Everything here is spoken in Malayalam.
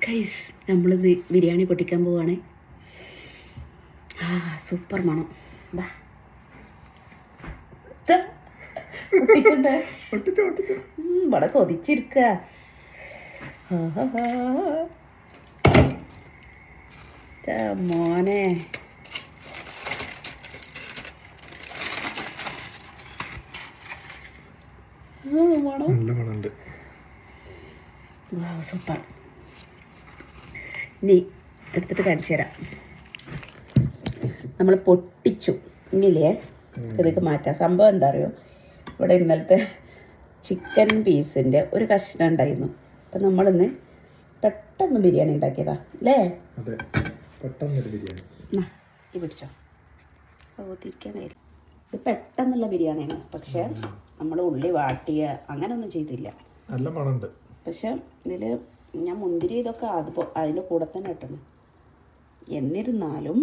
ഗൈസ് നമ്മളിന്ന് ബിരിയാണി പൊട്ടിക്കാൻ പോവാണ്. സൂപ്പർ മണം. ബാ പൊട്ടിക്കണ്ടേ? ഇവിടെ കൊതിച്ചിരിക്ക. മോനെ സൂപ്പർ. ഇനി എടുത്തിട്ട് കാണിച്ചു തരാം. നമ്മൾ പൊട്ടിച്ചു. ഇനിയില്ലേ ഇതൊക്കെ മാറ്റാം. സംഭവം എന്താ അറിയോ, ഇവിടെ ഇന്നലത്തെ ചിക്കൻ പീസിൻ്റെ ഒരു കഷ്ണം ഉണ്ടായിരുന്നു. അപ്പം നമ്മളിന്ന് പെട്ടെന്ന് ബിരിയാണി ഉണ്ടാക്കിയതാ അല്ലേ? ഈ പിടിച്ചോ. തിരിക്കാൻ നേരം ഇത് പെട്ടെന്നുള്ള ബിരിയാണിയാണ്. പക്ഷെ നമ്മൾ ഉള്ളി വാട്ടിയ അങ്ങനെയൊന്നും ചെയ്തില്ല. നല്ല മണമുണ്ട്. പക്ഷെ ഇതിൽ ഞാൻ മുന്തിരി ഇതൊക്കെ അതിൻ്റെ കൂടെ തന്നെ ഇട്ടണം. എന്നിരുന്നാലും